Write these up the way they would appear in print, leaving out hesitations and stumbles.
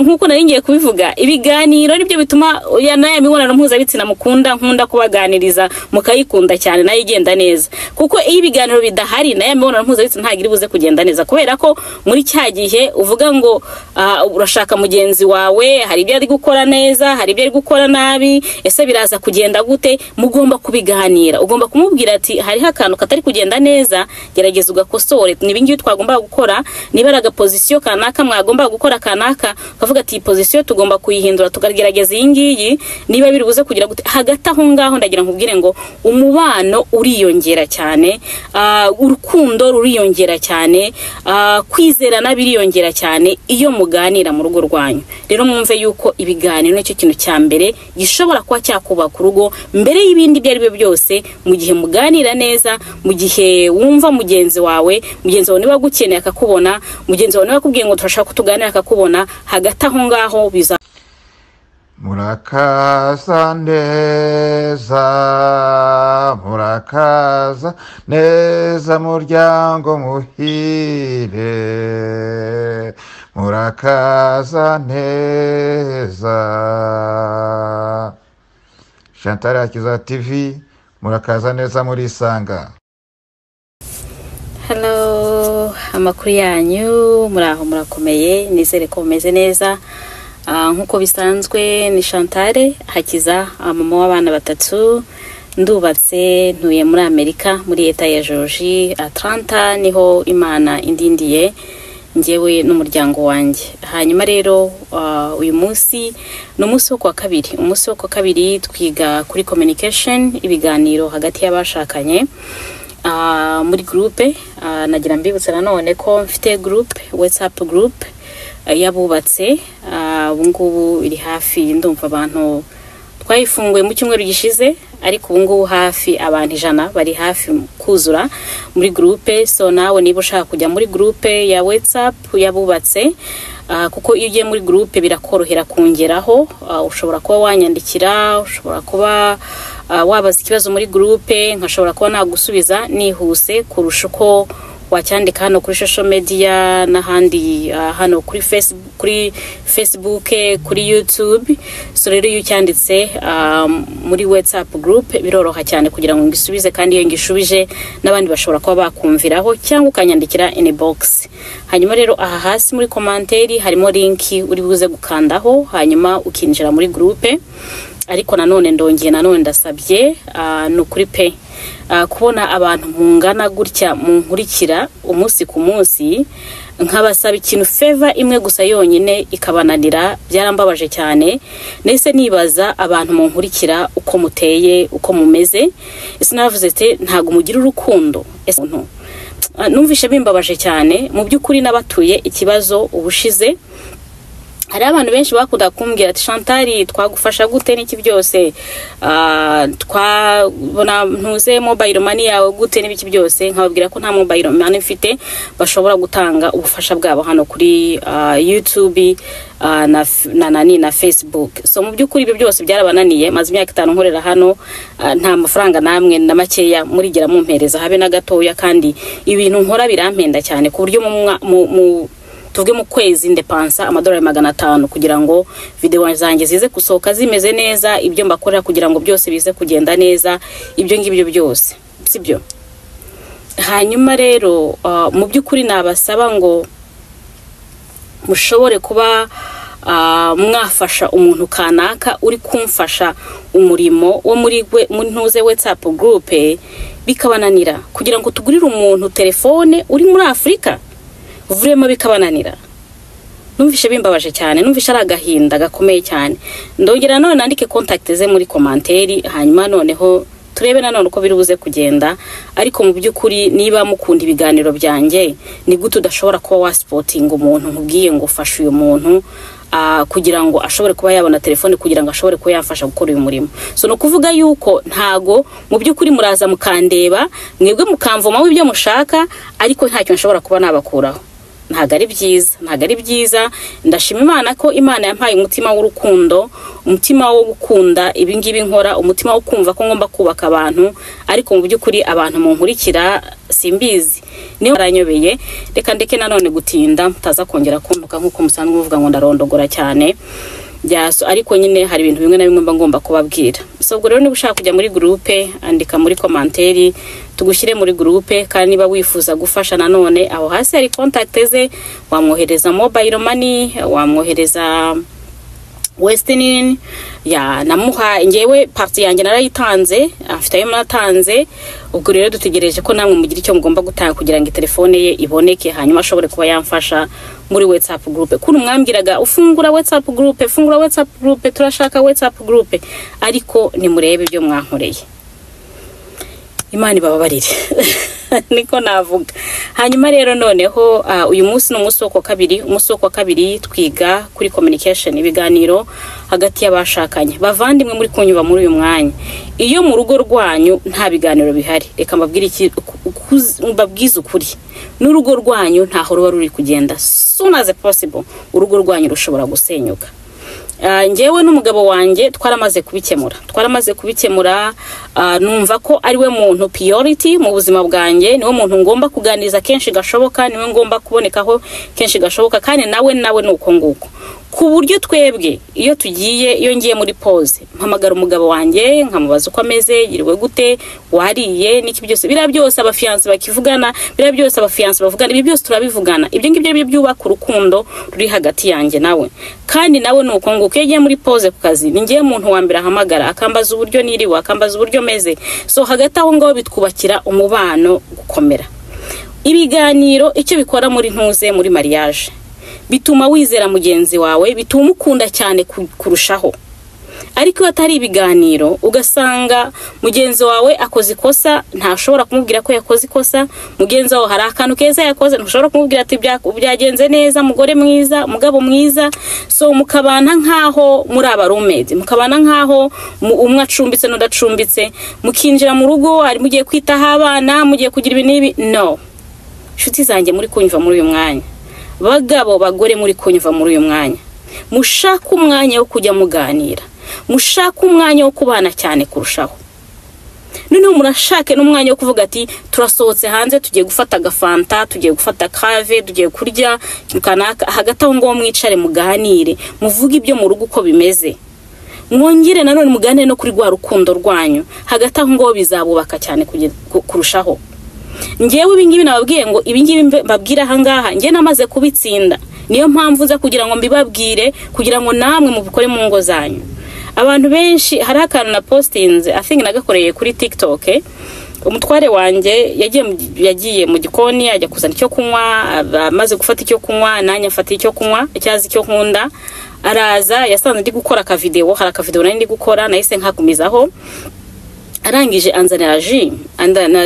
nkuko nari ngiye kubivuga ibiganiro nibyo bituma naye mibonano mpuzabitsina mukunda nkunda kubaganiriza mukayikunda cyane nayo igenda neza kuko iyo ibiganiro bidahari naye mibonano mpuzabitsina ntagiri buze kugenda neza kubera ko muri cya gihe uvuga ngo urashaka mugenzi wawe hari ibyo ari gukora neza hari ibyo ari gukora nabi ese biraza kugenda gute mugomba kubiganira ugomba kumubwira ati hari akantu katari kugenda neza gerageza ugakosore nibingiye twagomba gukora niba araga position kanaka mwagomba gukora kanaka ukavuga ati position tugomba kuyihindura tukagerageza iyi niba biri buze kugira gute hagati aho ngaho ndagira nkubwire ngo umubano uriyongera cyane urukundo ruriyongera cyane kwizerana biriyongera cyane iyo muganira mu rugo rwanyu rero mwumve yuko ibiganiro nicyo kintu cya mbere gishobora kuba cyakubaka urugo mbere y'ibindi byari byo byose mu gihe muganira neza mu gihe wumva mugenzi wawe niba gukeneye akakubona mugenzi wawe niba akubwiye ngo turashaka kutuganira akakubona hagati aho ngaho biza murakaza neza muryango muhire murakaza neza Chantal Akiza TV murakaza neza muri Sanga. Hello amakuru yanyu muraho murakomeye nizere ko meze neza nkuko bisanzwe ni Chantal Hakiza mama w'abana batatu ndubatse ntuye muri Amerika muri leta ya Georgia Atlanta niho Imana indindiye ngewe n'umuryango wanjye hanyuma rero uyu munsi no munsi wo kwa kabiri twiga kuri communication ibiganiro hagati y'abashakanye muri groupe nagira mbibutsa nanone ko mfite groupe WhatsApp group yabubatse ubungubu iri hafi ndumva abantu twayifunguye mu cyumweru gishize ariko ubungubu hafi abantu 100 bari hafi kuzura muri groupe so nawe niba ushaka kujya muri groupe ya WhatsApp yabubatse kuko iyo ugiye muri groupe birakorohera kongeraho ushobora kuba wanyandikira ushobora kuba wabaza ikibazo muri groupe nkashobora kuba nagusubiza nihuse kurusha uko wacyandika hano kuri social media n'ahandi hano kuri Facebook kuri YouTube so rero iyo cyanditse muri WhatsApp group biroroha cyane kugira ngo ngisubize kandi iyo ngishubije n'abandi bashobora kuba bakumviraho cyangwa ukanyandikira inbox hanyuma rero aha hasi muri commentaire harimo link uri buze gukandaho hanyuma ukinjira muri group ariko nanone ndasabye nukuri pe kubona abantu mungana gutya munkurikira umunsi ku munsi nkabasaba ikintu favor imwe gusa yonyine ikabananira byarambabaje cyane nese nibaza abantu munkurikira uko muteye uko mumeze ese navuze ate ntago mugira urukundo ese numvishe bimbabaje cyane mu byukuri nabatuye ikibazo ubushize hari abantu benshi bakunda kumbwira ati Chantal twagufasha gute n'iki byose twabona ntuze mobile money yawe gute n'ibiki byose nkababwira ko nta mobile money mfite bashobora gutanga ubufasha bwabo hano kuri YouTube na Facebook so mu byukuri ibyo byose byarabananiye maze imyaka 5 nkorera hano nta mafaranga namwe na makeya murigera mumpereza habe na gatoya kandi ibintu nkora birampenda cyane ku buryo mu tuvuge mu kwezi ndepansa $500 kugira ngo video zanjye zize kusohoka zimeze neza ibyo mbakorera kugira ngo byose bize kugenda neza ibyo ngibyo byose sibyo hanyuma rero mu byukuri nabasaba ngo mushobore kuba mwafasha umuntu kanaka uri kumfasha umurimo wo muri ntuze WhatsApp group bikabananira kugira ngo tugurire umuntu telefone uri muri Afrika vurema bikabananira numvishe bimbabaje cyane numvishe aragahinda gakomeye cyane ndongera none nandike contact ze muri commentaire hanyuma noneho turebe nanone uko biri buze kugenda ariko mu byukuri niba mukunda ibiganiro byanjye ni gute udashobora kuba wa supporting umuntu nkubwiye ngo fasha uyu muntu kugira ngo ashobore kuba yabona telefone kugira ngo ashobore kuba yafasha gukora uyu murimo so no kuvuga yuko ntago mu byukuri muraza mukandeba mwebwe mukamvoma w'ibyo mushaka ariko ntacyo nshobora kuba nabakuraho ntago ari byiza ndashima Imana ko Imana yampaye umutima w'urukundo umutima wo gukunda ibingibi nkora umutima wo kumva ko ngomba kubaka abantu ariko mu byukuri abantu munkurikira simbizi niyo aranyobeye. Reka ndeke nanone gutinda mutaza kongera kuntuka nkuko musanzwe muvuga ngo ndarondogora cyane byaso, ariko nyine hari ibintu bimwe na bimwe mba ngomba kubabwira. So ubwo rero niba ushaka kujya muri groupe andika muri komanteri tugushyire muri groupe, kandi niba wifuza gufasha nanone aho hasi hari contact ze, wamwohereza mobile money, wamwohereza Western Union ya namuha. Ngewe party yanjye narayitanze, afite ayo natanze. Ubwo rero dutegereje ko namwe mugira icyo mugomba gutanga kugira ngo telefone ye iboneke, hanyuma ashobore kuba yamfasha muri WhatsApp group. Kuno mwambwiraga ufungura WhatsApp group, fungura WhatsApp group, turashaka WhatsApp group, ariko ni murebe ibyo mwankoreye. Imana ibababarire niko navuga. Hanyuma rero noneho uyu munsi no munsi wa kabiri twiga kuri communication, ibiganiro hagati y'abashakanye. Bavandimwe muri kunyuba muri uyu mwanya, iyo mu rugo rwanyu nta biganiro bihari, reka mbabwire iki mbabwiza ukuri, n'urugo rwanyu ntaho ruba ruri kugenda. Soon as possible urugo rwanyu rushobora gusenyuka. Ngewe n'umugabo wanjye twaramaze kubikemura. Numva ko ari we muntu priority mu buzima bwanjye, niwe muntu ngomba kuganiriza kenshi gashoboka, niwe ngomba kubonekaho kenshi gashoboka, kandi nawe nuko nguko. Ku buryo twebwe iyo ngiye muri pause mpamagara umugabo wanjye nkamubaza uko ameze, yiriwe gute, wariye niki, byose bira byose abafiance bakivugana, bira byose abafiance bavugana, ibi byose turabivugana. Ibyo ngibyo byo byubaka urukundo ruri hagati yanjye nawe, kandi nawe nuko nguko. Yagiye muri pause ku kazi, ni ngiye muntu wa mbere ahamagara akambaza uburyo niriwe, akambaza uburyo meze. So hagati aho ngaho bitwubakira umubano gukomera. Ibiganiro icyo bikora muri mariage, bituma wizera mugenzi wawe, bituma ukunda cyane kurushaho. Ariko iyo atari ibiganiro ugasanga mugenzi wawe akoze ikosa, ntashobora kumubwira ko yakoze ikosa. Mugenzi wawe hari akantu keza yakoze, ntashobora kumubwira ati byagenze neza, mugore mwiza, mugabo mwiza. So mukabana nkaho muri abarumezi, mukabana nkaho umwe acumbitse n'udacumbitse, mukinjira mu rugo ari mugiye kwitaho abana, mugiye kugira ibi nibi. No, shuti zanjye muri kunyumva muri uyu mwanya, bagabo bagore muri kunyumva muri uyu mwanya, mushaka umwanya wo kujya muganira, mushaka umwanya wo kubana cyane kurushaho. Noneho murashake n'umwanya wo kuvuga ati turasohotse hanze, tugiye gufata agafanta, tugiye gufata kave, tugiye kurya kanaka. Hagati aho ngo mwicare muganire, muvuge ibyo mu rugo uko bimeze, mwongere nanone muganire no kuri rwa rukundo rwanyu. Hagati aho ngo bizabubaka cyane kurushaho. Ngewe ibingibi nababwiye ngo ibingibi mbabwira ahangaha ngiye namaze kubitsinda, niyo mpamvu nza kugira ngo mbibabwire, kugira ngo namwe mubikore mu ngo zanyu. Abantu benshi hari akantu na postinze, I think nagakoreye kuri TikTok. Umutware wanjye yagiye mu gikoni ajya kuzana icyo kunywa, amaze gufata icyo kunywa nanjye afata icyo kunywa, icyazi cyo nkunda. Araza yasanze ndi gukora ka video, hari ka video nari ndi gukora, nahise nkagumizaho. Arangije anzanira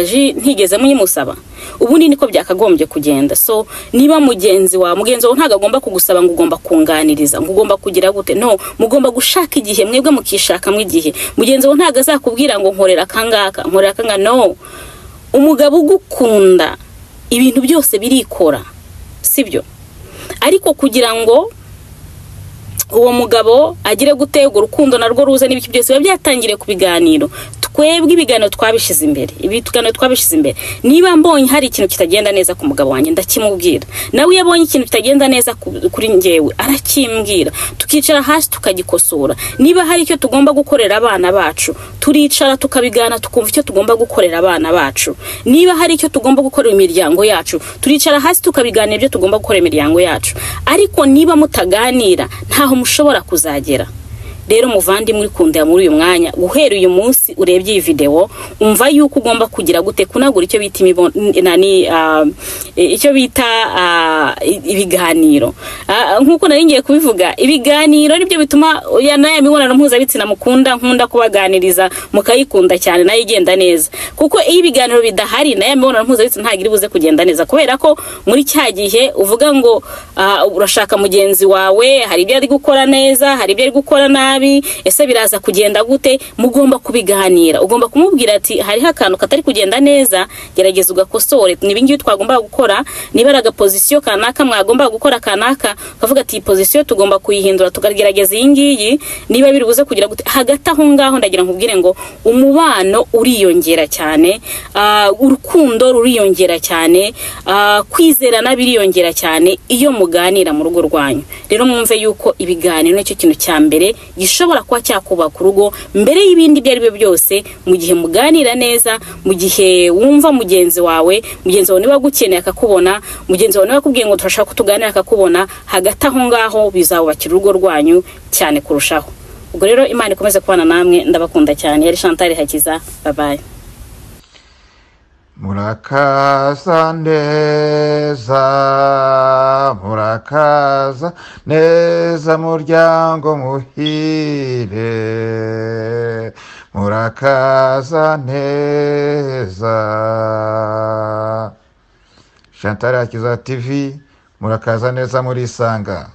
ji ntigeze munyimusaba. Ubundi niko byakagombye kugenda. So niba mugenzi wawe ntago agomba kugusaba ngo ugomba kunganiriza, ngo ugomba kugira gute. No, mugomba gushaka igihe, mwebwe mukishaka mu igihe. Mugenzi wawe ntago azakubwira ngo nkorera kangaka. No, umugabo ugukunda ibintu byose birikora, sibyo? Ariko kugira ngo uwo mugabo agire gutega urukundo narwo ruza n'ibiki byose biba byatangire ku biganiro. Twebwe ibiganiro twabishize imbere, niba mbonye hari ikintu kitagenda neza ku mugabo wanjye ndakimubwira, nawe yabonye ikintu kitagenda neza kuri ngewe arakimbwira, tukicara hasi tukagikosora. Niba hari icyo tugomba gukorera abana bacu, turicara tukabigana tukumva icyo tugomba gukorera abana bacu. Niba hari icyo tugomba gukorera imiryango yacu, turicara hasi tukabiganira ibyo tugomba gukorera imiryango yacu. Ariko niba mutaganira ntaho mushobora kuzagera. Rero muvandi muri kundya muri uyu mwanya, guhera uyu munsi urebye iyi video, umva yuko ugomba kugira gute kunagura icyo bita icyo bita ibiganiro. Nkuko nari ngiye kubivuga, ibiganiro nibyo bituma naye mibonano mpuzabitsina mukunda, nkunda kubaganiriza mukayikunda cyane nayo igenda neza. Kuko iyo ibiganiro bidahari naye mibonano mpuzabitsina ntagiri buze kugenda neza, kubera ko muri cyagihe uvuga ngo urashaka mugenzi wawe, hari ibyo ari gukora neza, hari ibyo ari gukora nabi, nabi, ese biraza kugenda gute, mugomba kubiganira. Ugomba kumubwira ati hariho akantu katari kugenda neza, gerageza ugakosore, nibingiye twagomba gukora, niba araga position kanaka mwagomba gukora kanaka, ukavuga ati position tugomba kuyihindura tukagerageza iyi ngiyi, niba biri buze kugira gute. Hagati aho ngaho ndagira nkubwire ngo umubano uriyongera cyane, urukundo ruriyongera cyane, kwizerana biriyongera cyane iyo muganira mu rugo rwanyu. Rero mwumve yuko ibiganiro nicyo kintu cya mbere gishobora kuba cyakubaka urugo mbere y'ibindi byari byo byose. Mu gihe muganira neza, mu gihe wumva mugenzi wawe niba gukeneye akakubona, mugenzi wawe niba akubwiye ngo turashaka kutuganira akakubona, hagati aho ngaho bizabubakira urugo rwanyu cyane kurushaho. Ubwo rero Imana ikomeze kubana namwe, ndabakunda cyane. Yari Chantal Hakiza, bye bye. Murakaza neza muryango muhire, murakaza neza. Chantal Hakiza TV, murakaza neza murisanga.